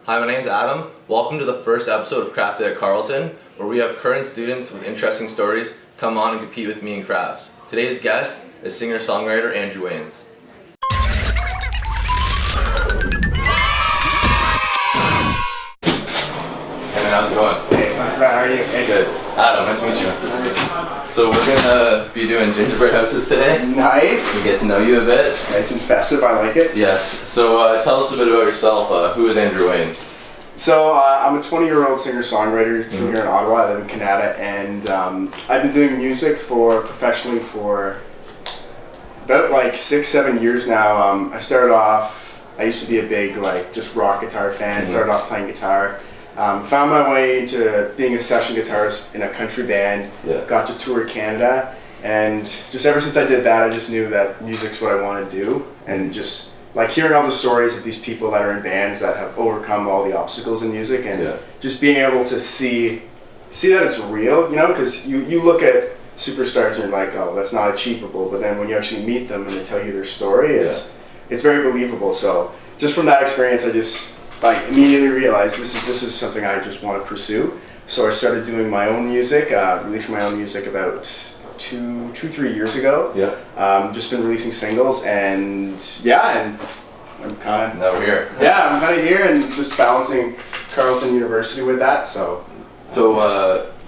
Hi, my name's Adam. Welcome to the first episode of Craft Day at Carleton, where we have current students with interesting stories come on and compete with me in crafts. Today's guest is singer-songwriter Andrew Waines. Hey man, how's it going? Hey, not too bad. How are you? Hey. Good. Adam, nice to meet you. So we're gonna be doing gingerbread houses today. Nice. To get to know you a bit. Nice and festive. I like it. Yes. So tell us a bit about yourself. Who is Andrew Waines? So I'm a 20-year-old singer-songwriter from here in Ottawa. I live in Canada, and I've been doing music professionally for about like 6-7 years now. I started off. I used to be a big just rock guitar fan. Started off playing guitar. Found my way into being a session guitarist in a country band. Got to tour Canada, and just ever since I did that, I just knew that music's what I want to do, and just hearing all the stories of these people that are in bands that have overcome all the obstacles in music, and just being able to see that it's real, because you look at superstars and you're like, oh, that's not achievable, but then when you actually meet them and they tell you their story, it's very believable. So just from that experience, I just immediately realized this is something I just want to pursue. So I started doing my own music, released my own music about 3 years ago. Just been releasing singles, and I'm kind of now we're here. I'm kind of here and just balancing Carleton University with that. So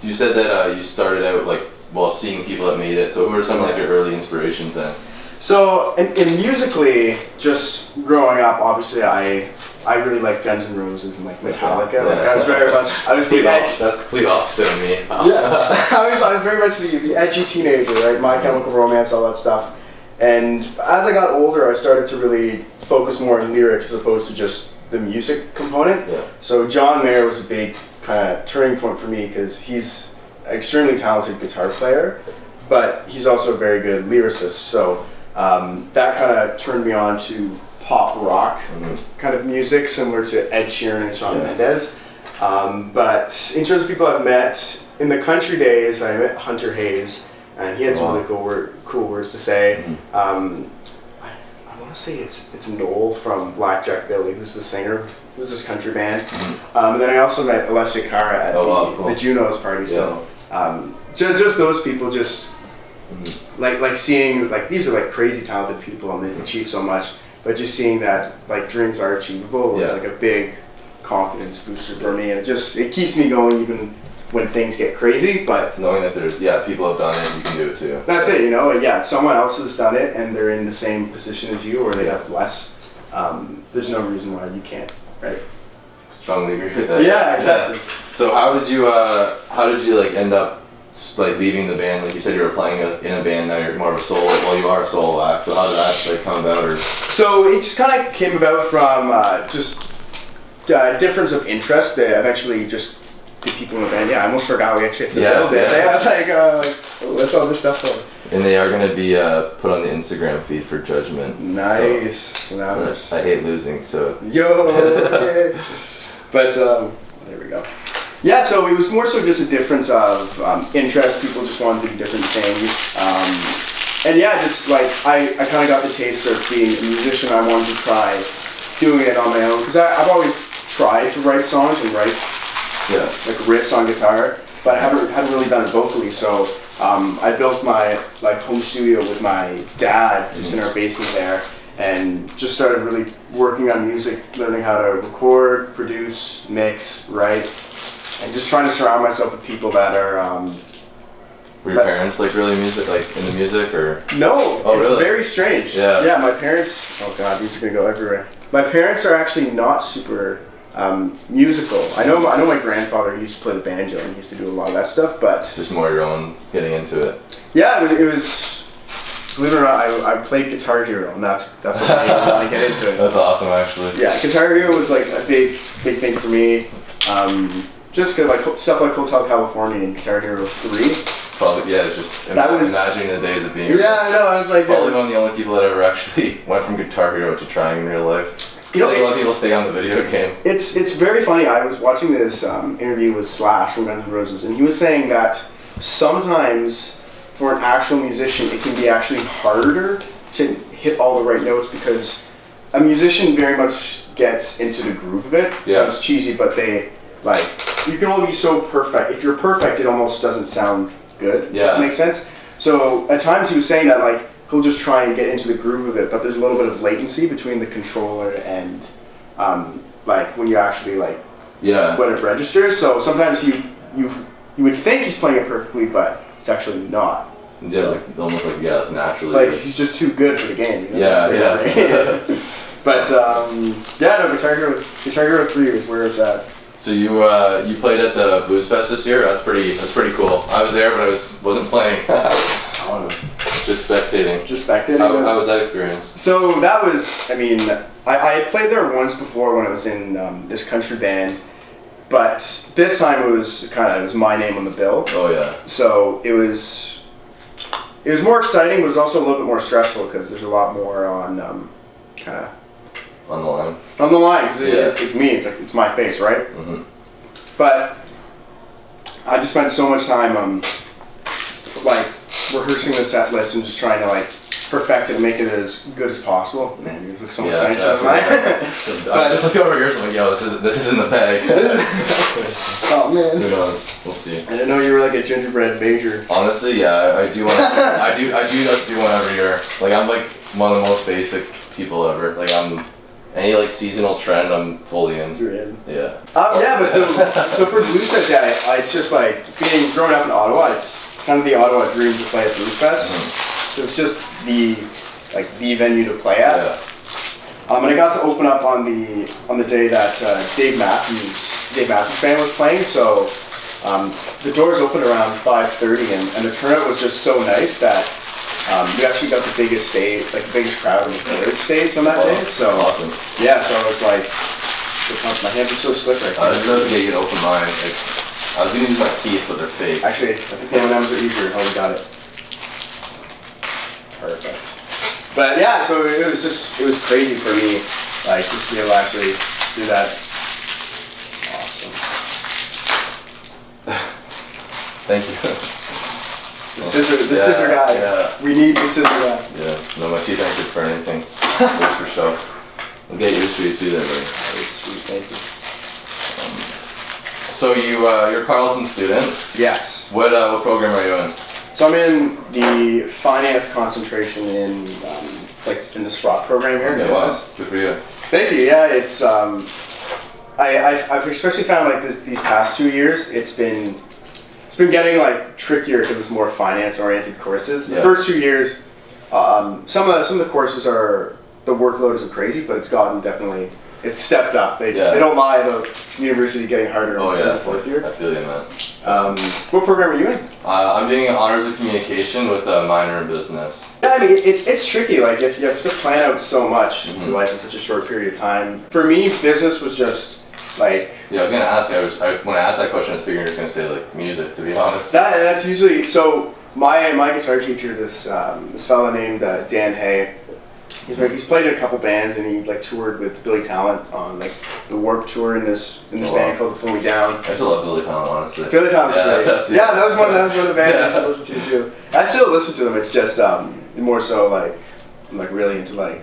you said that you started out seeing people that made it. So who are some of your early inspirations then? So in musically, just growing up, obviously I really like Guns N' Roses and Metallica. I was very much. That's complete opposite of me. I was very much the edgy teenager, right? My Chemical Romance, all that stuff. And as I got older, I started to really focus more on lyrics as opposed to just the music component. So John Mayer was a big kind of turning point for me because he's an extremely talented guitar player, but he's also a very good lyricist. So that kind of turned me on to pop rock kind of music, similar to Ed Sheeran and Shawn Mendes. But in terms of people I've met in the country days, I met Hunter Hayes, and he had some really cool words to say. I want to say it's Noel from Blackjack Billy, who's the singer, who's this country band. And then I also met Alessia Cara at the Junos party. So just those people, just like seeing these are crazy talented people and they achieve so much. But just seeing that dreams are achievable was a big confidence booster for me, and it keeps me going even when things get crazy. But knowing that there's people have done it, you can do it too. That's it, if someone else has done it and they're in the same position as you or they have less, there's no reason why you can't, right? Strongly agree with that. Yeah, exactly. So how did you end up leaving the band? Like you said, you were playing in a band. Now you're more of a solo. Well, you are a solo act. So how did that come about? So it just kind of came about from difference of interest. Eventually, just the people in the band. I almost forgot we actually had to build this. I was what's all this stuff for? And they are going to be put on the Instagram feed for judgment. Nice. So, I hate losing, so. Okay. But there we go. Yeah, so it was more so just a difference of interest. People just wanted to do different things. I kind of got the taste of being a musician. I wanted to try doing it on my own because I've always tried to write songs and write riffs on guitar, but I hadn't really done it vocally. So I built my home studio with my dad just in our basement there, and just started really working on music, learning how to record, produce, mix, write. And just trying to surround myself with people that are. Were your parents really music, in the music, or? No, it's really? very strange. Yeah, my parents. Oh God, these are gonna go everywhere. My parents are actually not super musical. I know my grandfather. He used to play the banjo and he used to do a lot of that stuff, but just more your own getting into it. Yeah, it was. Believe it or not, I played Guitar Hero, and that's what made me want to get into it. That's awesome, actually. Yeah, Guitar Hero was a big thing for me. Just good, stuff like Hotel California and Guitar Hero 3. Probably, just imagining the days of being. Yeah, I know. I was probably one of the only people that ever actually went from Guitar Hero to trying in real life. A lot of people stay on the video game. It's very funny. I was watching this interview with Slash from Guns N' Roses, and he was saying that sometimes for an actual musician, it can be actually harder to hit all the right notes because a musician very much gets into the groove of it. Sounds cheesy, but they like you can only be so perfect. If you're perfect, it almost doesn't sound good. Yeah, that makes sense. So at times he was saying that like he'll just try and get into the groove of it, but there's a little bit of latency between the controller and like when you actually like when it registers. So sometimes you would think he's playing it perfectly, but it's actually not. Yeah, so, like, almost like naturally. It's like he's just too good for the game. You know? Yeah. But no, Guitar Hero 3 is where it's at. So you played at the Blues Fest this year? That's pretty cool. I was there, but I wasn't playing. Just spectating. How was that experience? So that was, I mean, I had played there once before when I was in this country band, but this time it was my name on the bill. Oh yeah. So it was more exciting, but it was also a little bit more stressful because there's a lot more on on the line. On the line, because it's me. It's like it's my face, right? Mm-hmm. But I just spent so much time like rehearsing the set list and just trying to like perfect it and make it as good as possible. Man, you look so much nicer than mine. I just look over here, so I'm like, yo, this is in the bag. Oh man. Who knows? We'll see. I didn't know you were like a gingerbread major. Honestly, yeah, I do want. I do one every year. Like I'm like one of the most basic people ever. Like I'm. Any like seasonal trend, I'm fully in. You're in. Yeah. But so for Blues Fest, it's just like growing up in Ottawa. It's kind of the Ottawa dream to play at Blues Fest. Mm-hmm. So it's just the venue to play at. Yeah. And I got to open up on the day that Dave Matthews Band was playing. So the doors opened around 5:30, and the turnout was just so nice that. We actually got the biggest stage, like the biggest crowd on the third stage on that day. So awesome. Yeah, so I was like, my hands are so slick right now. I didn't know you get open mind. Like, I was gonna use my teeth, but they're fake. Actually, I think the M&Ms are easier. Oh, we got it. Perfect. But yeah, so it was crazy for me, like just to be able to actually do that. Awesome. Thank you. The scissor guy. Yeah. We need the scissor guy. Yeah. No, my teeth aren't good for anything. Just for show. We'll get used to it too, there, buddy. That is sweet. Thank you. So you're a Carleton student. Yes. What program are you in? So I'm in the finance concentration in in the Sprott program here. Okay, wow. Good for you. Thank you. Yeah, it's I've especially found like these past 2 years it's been getting like trickier because it's more finance oriented courses. The first 2 years, some of the courses the workload isn't crazy, but it's stepped up. They don't lie about university getting harder in the fourth year. I feel you, man. What program are you in? I'm doing honors of communication with a minor in business. Yeah, I mean it's tricky. Like if you have to plan out so much in your life in such a short period of time. For me, business was just like. Yeah, I was gonna ask. When I asked that question, I was figuring you were gonna say like music. To be honest. That's usually so. My guitar teacher, this fella named Dan Hay. He's played in a couple bands and he like toured with Billy Talent on like the Warped Tour in this band called The Fully Down. I still love Billy Talent, honestly. Billy Talent's great. Yeah, that was one of the bands I used to listen to too. I still listen to them. It's just more so like I'm like really into like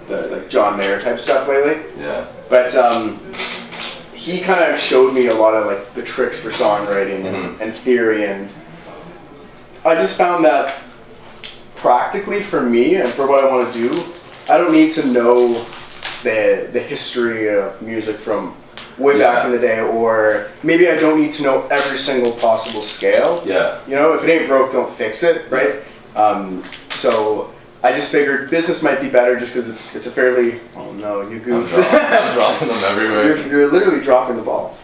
the like John Mayer type stuff lately. Yeah. But he kind of showed me a lot of like the tricks for songwriting and theory, and I just found that practically for me and for what I want to do, I don't need to know the history of music from way back in the day, or maybe I don't need to know every single possible scale. Yeah. You know, if it ain't broke, don't fix it, right? So I just figured business might be better just because it's a fairly. Oh no, you goofed. I'm dropping them everywhere. You're literally dropping the ball.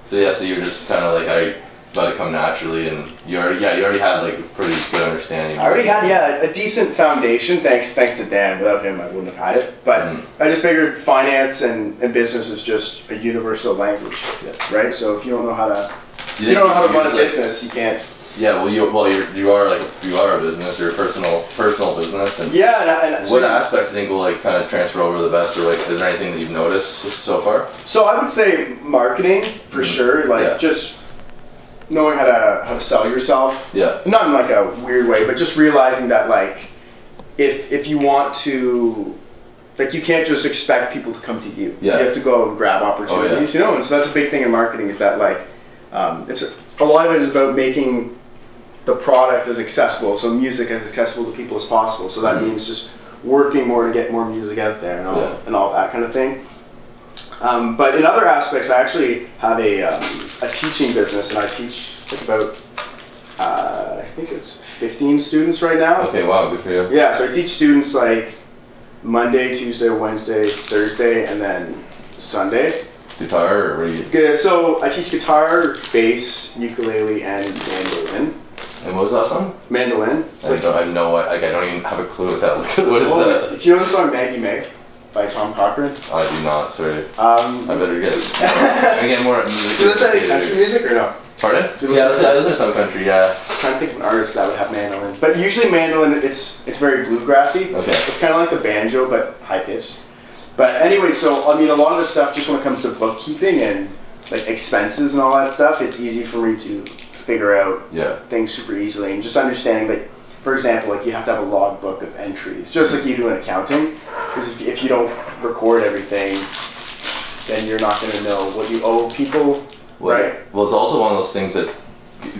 So you're just kind of like I let it come naturally, and you already had like a pretty good understanding. I already had a decent foundation thanks to Dan. Without him, I wouldn't have had it. But I just figured finance and business is just a universal language, right? So if you don't know how to run a business, you can't. Yeah, well, you are a business. You're a personal business, and and what aspects do you think will like kind of transfer over the best, or like is there anything that you've noticed so far? So I would say marketing for sure, like just knowing how to sell yourself. Yeah. Not in like a weird way, but just realizing that like if you want to like you can't just expect people to come to you. Yeah. You have to go and grab opportunities, you know. And so that's a big thing in marketing is that like it's a lot of it is about making the product as accessible, so music as accessible to people as possible. So that means just working more to get more music out there and all that kind of thing. But in other aspects, I actually have a teaching business, and I teach like about I think it's 15 students right now. Okay, wow, good for you. Yeah, so I teach students like Monday, Tuesday, Wednesday, Thursday, and then Sunday. Guitar, or what do you? Good. So I teach guitar, bass, ukulele, and mandolin. And what was that song? Mandolin. I don't even have a clue what that looks like. What is that? Do you know the song Maggie Meg by Tom Cochran? I do not, sorry. I better get it. I get more music. Do you listen to any country music or no? Pardon? Yeah, I listen to some country, yeah. I'm trying to think of an artist that would have mandolin. But usually mandolin, it's very bluegrassy. Okay. It's kind of like the banjo, but high pitched. But anyway, so I mean, a lot of the stuff, just when it comes to bookkeeping and like expenses and all that stuff, it's easy for me to figure out things super easily, and just understanding that, for example, like you have to have a logbook of entries, just like you do in accounting, because if you don't record everything, then you're not going to know what you owe people, right? Well, it's also one of those things that's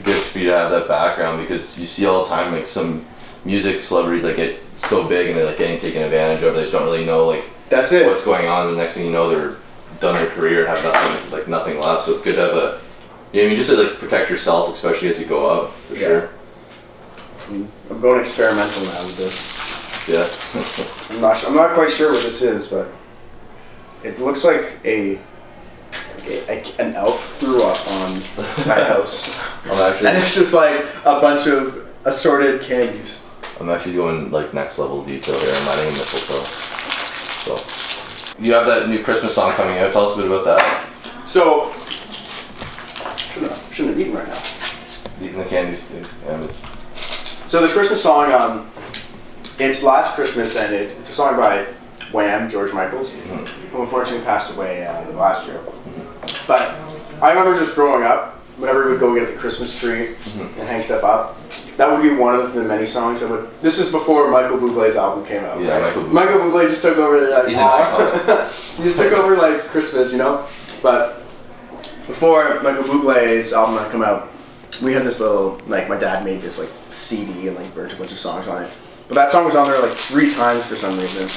good for you to have that background, because you see all the time like some music celebrities that get so big and they're like getting taken advantage of, they just don't really know like that's it. What's going on, and the next thing you know they're done their career and have nothing left. So it's good to have a, you know, I mean, just to like protect yourself, especially as you go up, for sure. I'm going experimental now with this. Yeah. I'm not quite sure what this is, but it looks like an elf threw up on my house. And it's just like a bunch of assorted candies. I'm actually going like next level detail here. I'm adding a mistletoe. So, you have that new Christmas song coming out. Tell us a bit about that. So, shouldn't have eaten right now. Eating the candies too. Yeah, so this Christmas song, it's Last Christmas, and it's a song by Wham, George Michaels, who unfortunately passed away last year. But I remember just growing up, whenever we would go get the Christmas tree and hang stuff up, that would be one of the many songs that would. This is before Michael Bublé's album came out. Yeah, right? Michael Bublé just took over. Like, he's an icon. He just took over like Christmas, you know. But before Michael Bublé's album had come out, we had this little, like, my dad made this like CD and like burnt a bunch of songs on it. But that song was on there like 3 times for some reason.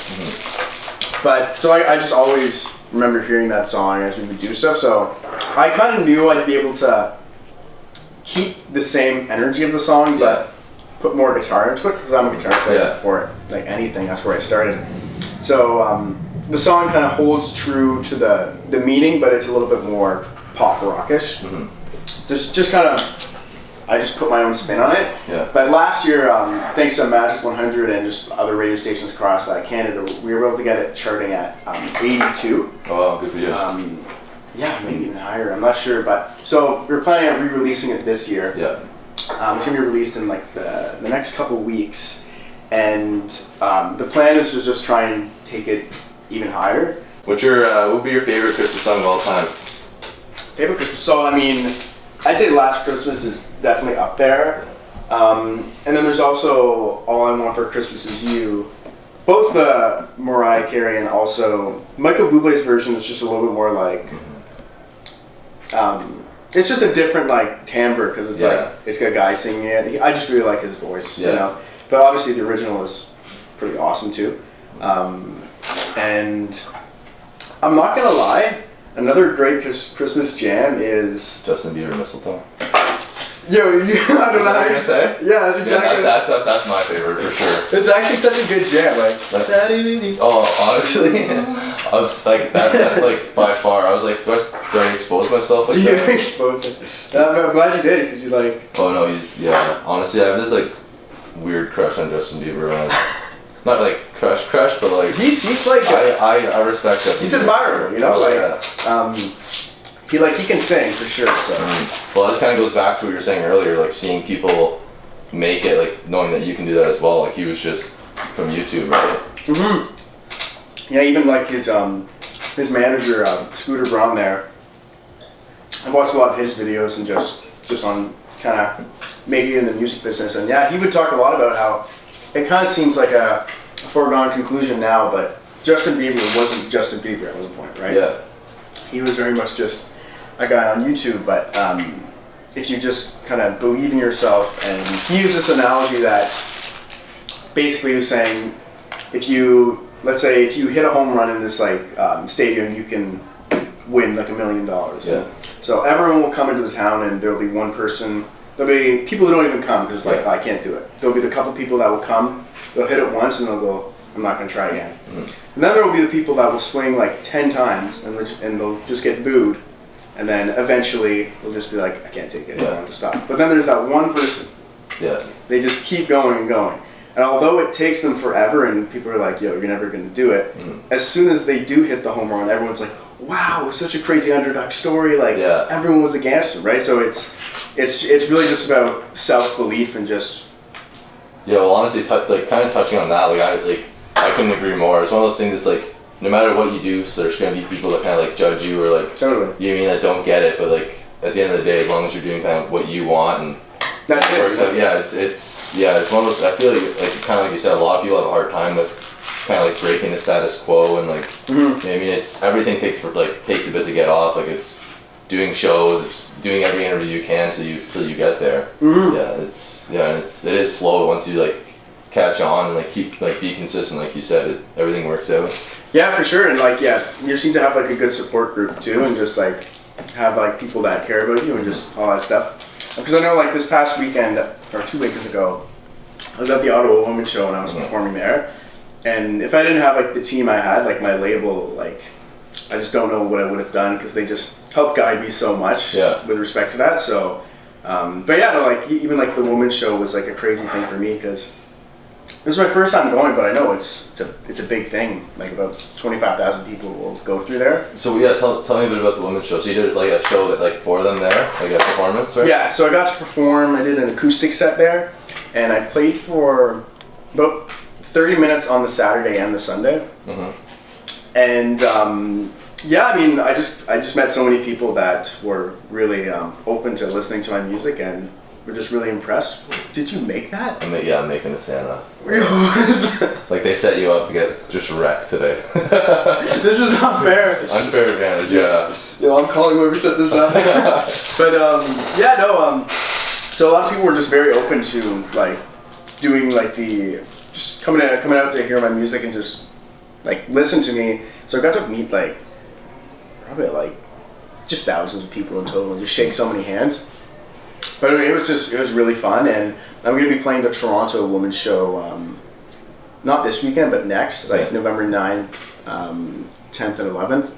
But so I just always remember hearing that song as we would do stuff. So I kind of knew I'd be able to keep the same energy of the song, but put more guitar into it, because I'm a guitar player before like anything. That's where I started. So the song kind of holds true to the meaning, but it's a little bit more pop rockish. Just kind of. I just put my own spin on it. Yeah. But last year, thanks to Magic 100 and just other radio stations across Canada, we were able to get it charting at 82. Oh, wow, good for you. Yeah, maybe even higher. I'm not sure, but so we're planning on re-releasing it this year. Yeah. It's gonna be released in like the next couple weeks, and the plan is to just try and take it even higher. What would be your favorite Christmas song of all time? Favorite Christmas song? I mean, I'd say Last Christmas is definitely up there. And then there's also All I Want for Christmas Is You. Both Mariah Carey and also Michael Bublé's version is just a little bit more like, it's just a different like timbre, because it's like, it's got a guy singing it. I just really like his voice, you know. But obviously the original is pretty awesome too. And I'm not gonna lie, another great Christmas jam is Justin Bieber, Mistletoe. Yo, I don't know how you're gonna say. Yeah, that's exactly. That's my favorite for sure. It's actually such a good jam, like. Honestly, I was like that's like by far. I was like, do I expose myself like that? Do you expose it? I'm glad you did, because you like. Oh no, honestly, I have this like weird crush on Justin Bieber, man. Not like crush, but like he's like I respect Justin. He's admirable, you know, he can sing for sure. So. Well, that kind of goes back to what you were saying earlier, like seeing people make it, like knowing that you can do that as well. Like he was just from YouTube, right? Yeah, even like his manager, Scooter Braun there. I've watched a lot of his videos and just on kind of making it in the music business, and yeah, he would talk a lot about how it kind of seems like a foregone conclusion now, but Justin Bieber wasn't Justin Bieber at one point, right? Yeah. He was very much just a guy on YouTube, but if you just kind of believe in yourself, and he used this analogy that basically was saying, let's say if you hit a home run in this like stadium, you can win like $1 million. Yeah. So everyone will come into the town, and there'll be one person. There'll be people who don't even come because like I can't do it. There'll be the couple people that will come. They'll hit it once and they'll go, I'm not going to try again. Mm-hmm. And then there will be the people that will swing like 10 times and they'll just get booed. And then eventually they'll just be like, I can't take it. I want to stop. But then there's that one person. Yeah. They just keep going and going. And although it takes them forever and people are like, yo, you're never going to do it, as soon as they do hit the home run, everyone's like, wow, it was such a crazy underdog story. Like everyone was against him, right? So it's really just about self-belief and just. Yeah, well, honestly, like kind of touching on that, I couldn't agree more. It's one of those things. It's like no matter what you do, so there's gonna be people that kind of like judge you or like you mean that don't get it. But like at the end of the day, as long as you're doing kind of what you want and that's it works out. Yeah, it's one of those. I feel like kind of like you said, a lot of people have a hard time with kind of like breaking the status quo and like I mean it's everything takes a bit to get off. Like it's doing shows, it's doing every interview you can till you get there. And it is slow once you like catch on and like keep like be consistent, like you said, everything works out. Yeah, for sure. And like you seem to have like a good support group too, and just like have like people that care about you and just all that stuff. Because I know like this past weekend or 2 weekends ago, I was at the Ottawa Women's Show and I was performing there. And if I didn't have like the team I had, like my label, like I just don't know what I would have done because they just helped guide me so much with respect to that. So, but yeah, no, like even like the Women's Show was like a crazy thing for me because it was my first time going, but I know it's a big thing. Like about 25,000 people will go through there. So tell me a bit about the Women's Show. So you did like a show that like for them there, like a performance, right? Yeah, so I got to perform. I did an acoustic set there, and I played for about 30 minutes on the Saturday and the Sunday. And I mean, I just met so many people that were really open to listening to my music and were just really impressed. Did you make that? I'm making a Santa. Like they set you up to get just wrecked today. This is not fair. Unfair advantage, yeah. Yo, I'm calling whoever set this up. But so a lot of people were just very open to like doing like just coming out to hear my music and just like listen to me. So I got to meet like probably like just thousands of people in total and just shake so many hands. But anyway, it was really fun, and I'm going to be playing the Toronto Women's Show not this weekend but next, like November 9th, 10th and 11th.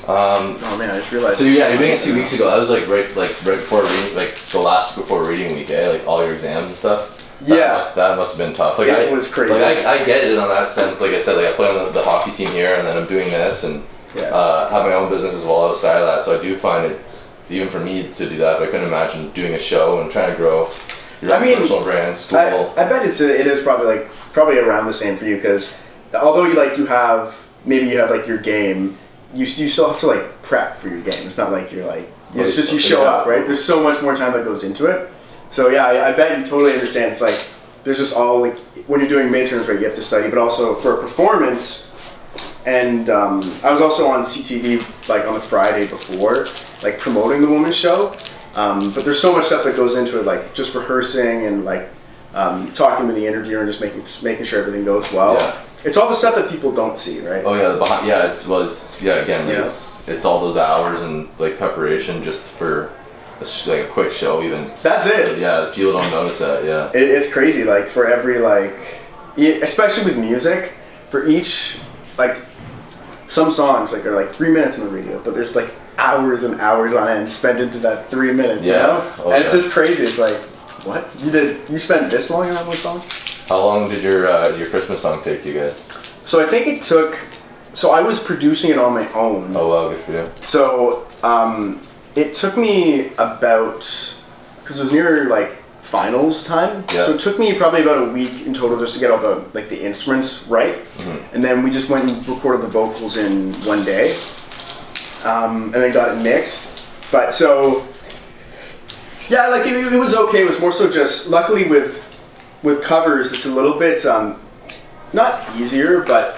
Oh man, I just realized. So you're doing it 2 weeks ago. That was like right before reading, like the last before reading week, like all your exams and stuff. That must have been tough. Like it was crazy. Like I get it on that sense. Like I said, like I play on the hockey team here, and then I'm doing this, and have my own business as well outside of that. So I do find it's even for me to do that. But I couldn't imagine doing a show and trying to grow your own personal brand, school. I bet it is probably around the same for you because although you have like your game, you still have to like prep for your game. It's not like you're like it's just you show up, right? There's so much more time that goes into it. So yeah, I bet you totally understand. It's like there's just all like when you're doing midterms, right? You have to study, but also for a performance. And I was also on CTV like on the Friday before, like promoting the Women's Show. But there's so much stuff that goes into it, like just rehearsing and like talking with the interviewer and just making sure everything goes well. Yeah. It's all the stuff that people don't see, right? Oh yeah, it's all those hours and like preparation just for like a quick show even. That's it. Yeah, people don't notice that. Yeah. It's crazy. Like for every especially with music, for each like. Some songs like are like 3 minutes in the radio, but there's like hours and hours on end spent into that 3 minutes, you know? And it's just crazy. It's like, what? You spent this long on one song? How long did your Christmas song take you guys? So I think it took. So I was producing it on my own. Oh wow, good for you. So it took me about because it was near like finals time. Yeah. So it took me probably about a week in total just to get all the instruments right. And then we just went and recorded the vocals in one day. And then got it mixed. But so yeah, like it was okay. It was more so just luckily with covers it's a little bit not easier, but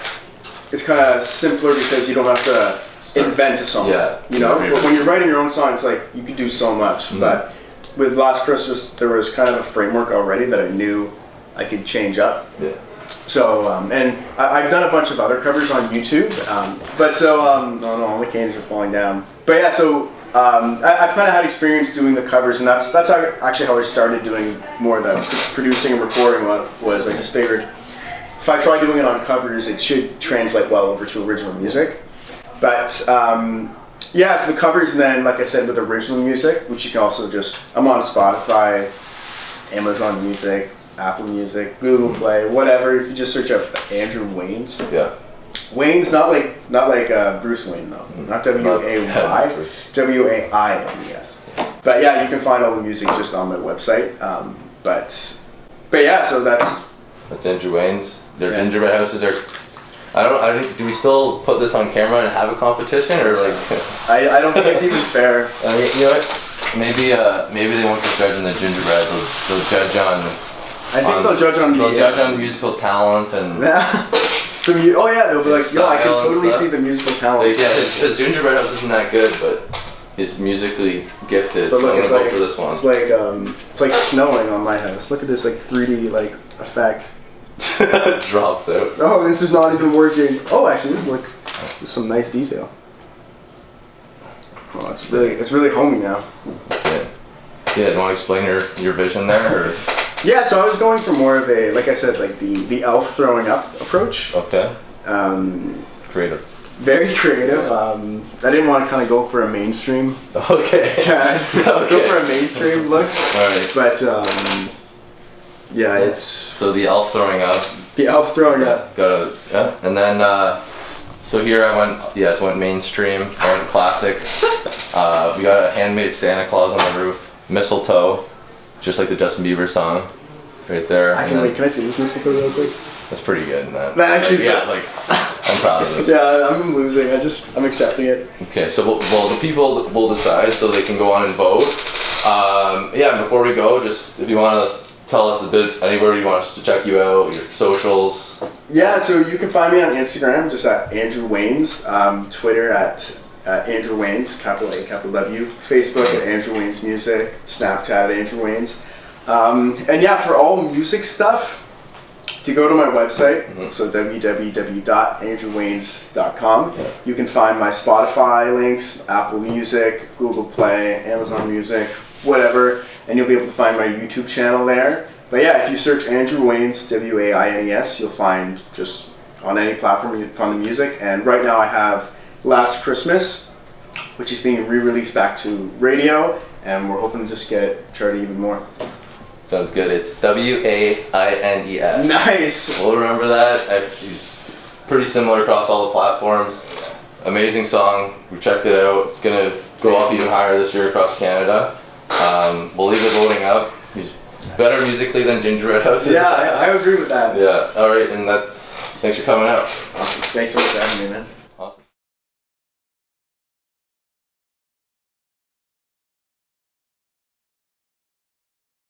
it's kind of simpler because you don't have to invent a song. Yeah. You know, but when you're writing your own song, it's like you could do so much. But with Last Christmas, there was kind of a framework already that I knew I could change up. Yeah. So, and I've done a bunch of other covers on YouTube. Oh no, all the cans are falling down. But yeah, so I've kind of had experience doing the covers, and that's actually how I started doing more of the producing and recording. Was I just figured if I try doing it on covers, it should translate well over to original music. But yeah, so the covers, and then like I said, with original music, which you can also I'm on Spotify, Amazon Music, Apple Music, Google Play, whatever. If you just search up Andrew Waines. Yeah. Waines, not like Bruce Wayne though, not W-A-Y, W-A-I-N-E-S. But yeah, you can find all the music just on my website. But yeah, so that's Andrew Waines. Their gingerbread houses are. I don't. Do we still put this on camera and have a competition, or like? I don't think it's even fair. I mean, you know what? Maybe they won't be judging the gingerbread. They'll judge on. I think they'll judge on judge on musical talent and. Oh yeah, they'll be like, yo, I can totally see the musical talent. Yeah, his gingerbread house isn't that good, but he's musically gifted. So I'm gonna vote for this one. It's like snowing on my house. Look at this like 3D like effect. Drops out. Oh, this is not even working. Oh, actually, this is some nice detail. Oh, it's really homey now. Yeah. Yeah. Do you want to explain your vision there? Or? Yeah, so I was going for more of a, like I said, like the elf throwing up approach. Okay. Creative. Very creative. Yeah. I didn't want to kind of go for a mainstream. Okay. Go for a mainstream look. All right. But yeah, it's so the elf throwing up. The elf throwing up. And then so here I went mainstream. I went classic. We got a handmade Santa Claus on the roof, mistletoe. Just like the Justin Bieber song, right there. Can I see this mistletoe real quick? That's pretty good, man. I'm proud of this. Yeah, I'm losing. I'm accepting it. Okay, so the people will decide, so they can go on and vote. Yeah, before we go, just if you want to tell us a bit, anywhere you want us to check you out, your socials. Yeah, so you can find me on Instagram, just at Andrew Waines, Twitter at Andrew Waines, capital A, capital W, Facebook at Andrew Waines Music, Snapchat at Andrew Waines. And yeah, for all music stuff, if you go to my website, so www.andrewwaines.com, you can find my Spotify links, Apple Music, Google Play, Amazon Music, whatever, and you'll be able to find my YouTube channel there. But yeah, if you search Andrew Waines, W-A-I-N-E-S, you'll find just on any platform you can find the music. And right now I have Last Christmas, which is being re-released back to radio, and we're hoping to just get it charted even more. Sounds good. It's W-A-I-N-E-S. Nice. We'll remember that. He's pretty similar across all the platforms. Amazing song. We checked it out. It's gonna go up even higher this year across Canada. We'll leave the voting up. He's better musically than Gingerbread House. Yeah, I agree with that. Yeah. All right, and thanks for coming out. Awesome. Thanks so much for having me, man.